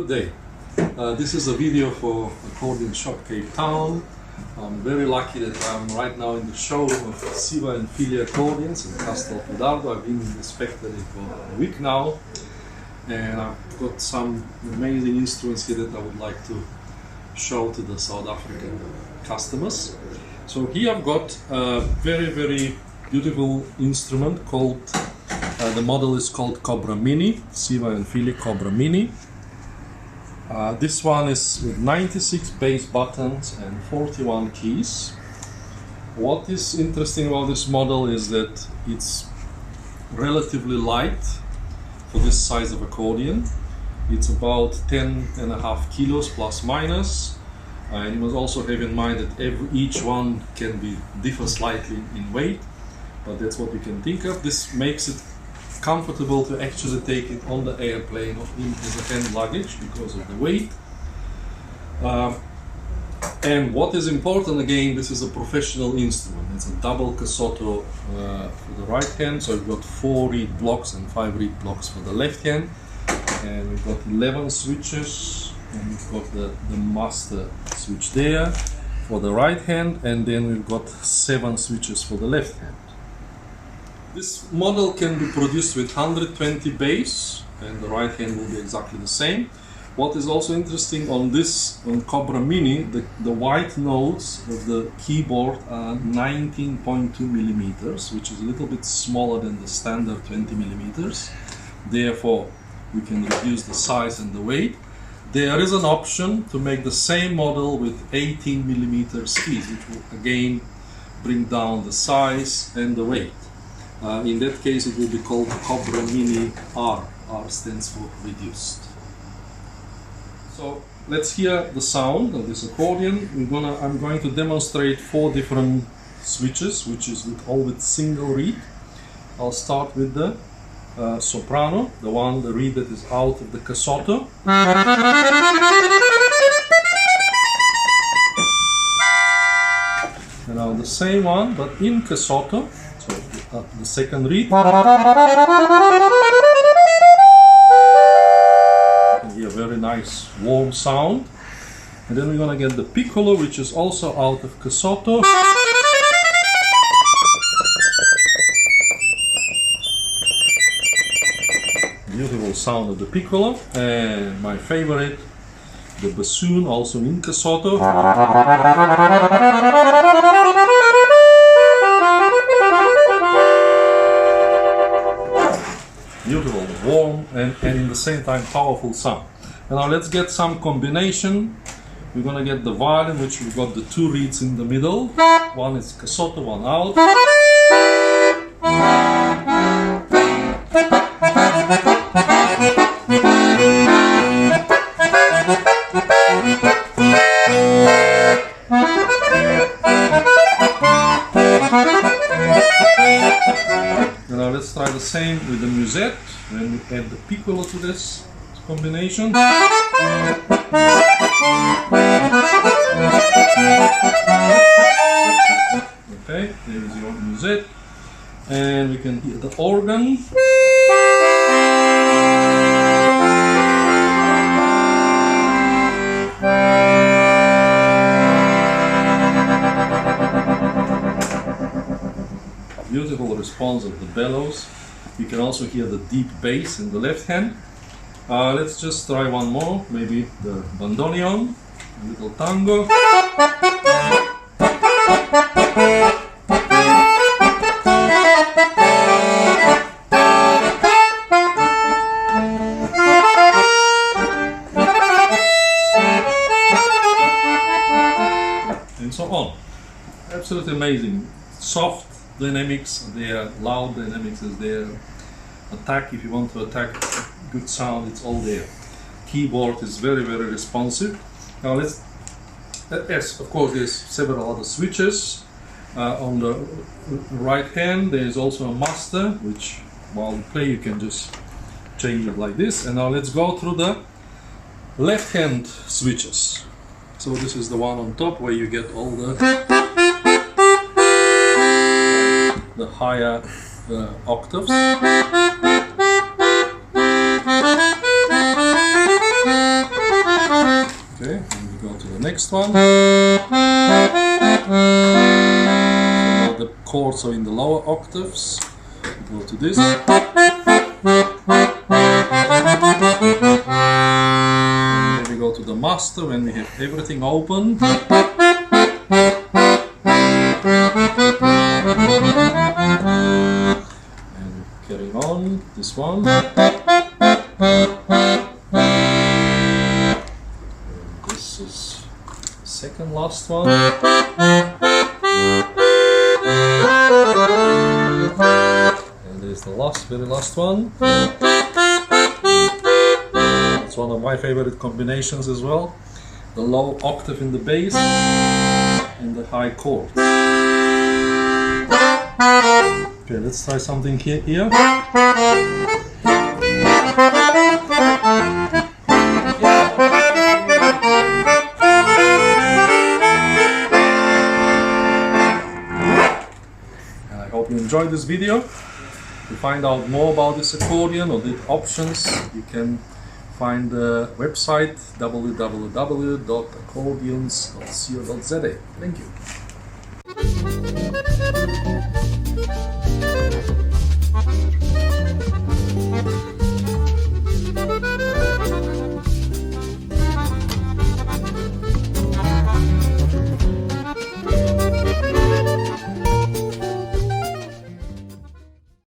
Good day. This is a video for Accordion Shop Cape Town. I'm very lucky that I'm right now in the showroom of Siwa Figli Accordions in Castelfidardo. I've been in this factory for a week now, and I've got some amazing instruments here that I would like to show to the South African customers. So here I've got a very beautiful instrument called, the model is called Cobra Mini, Siwa Figli Cobra Mini. This one is with 96 bass buttons and 41 keys. What is interesting about this model is that it's relatively light for this size of accordion. It's about 10.5 kilos plus minus. And you must also have in mind that each one can differ slightly in weight, but that's what you can think of. This makes it comfortable to actually take it on the airplane or in as a hand luggage because of the weight. And what is important, again, this is a professional instrument. It's a double Cassotto for the right hand, so we've got 4 reed blocks and 5 reed blocks for the left hand, and we've got 11 switches, and we've got the master switch there for the right hand, and then we've got 7 switches for the left hand. This model can be produced with 120 bass, and the right hand will be exactly the same. What is also interesting on Cobra Mini, the white notes of the keyboard are 19.2 millimeters, which is a little bit smaller than the standard 20 millimeters. Therefore, we can reduce the size and the weight. There is an option to make the same model with 18 millimeters keys, which will again bring down the size and the weight. In that case, it will be called Cobra Mini R. R stands for reduced. So let's hear the sound of this accordion. I'm going to demonstrate 4 different switches, which is all with single reed. I'll start with the soprano, the reed that is out of the Cassotto. And now the same one, but in Cassotto. The second reed. You can hear a very nice warm sound. And then we're going to get the piccolo, which is also out of Cassotto. Beautiful sound of the piccolo. And my favorite, the bassoon, also in Cassotto. Beautiful, warm, and in the same time powerful sound. And now let's get some combination. We're gonna get the violin, which we've got the 2 reeds in the middle. One is Cassotto, one out. Now let's try the same with the musette, and we add the piccolo to this combination. Okay, there is your musette, and we can hear the organ. Beautiful response of the bellows. You can also hear the deep bass in the left hand. Let's just try one more, maybe the bandoneon, a little tango. And so on. Absolutely amazing. Soft dynamics are there, loud dynamics is there. Attack, if you want to attack good sound, it's all there. Keyboard is very responsive. Now yes, of course there's several other switches. On the right hand there is also a master, which while you play you can just change it like this. And now let's go through the left hand switches. So this is the one on top where you get all the higher octaves. Okay, and we go to the next one. So now the chords are in the lower octaves. We go to this. And then we go to the master when we have everything open. And carrying on, this one. This is the second last one. And there's the very last one. It's one of my favorite combinations as well. The low octave in the bass and the high chord. Okay, let's try something here. I hope you enjoyed this video. To find out more about this accordion or the options, you can find the website www.accordions.co.za. Thank you.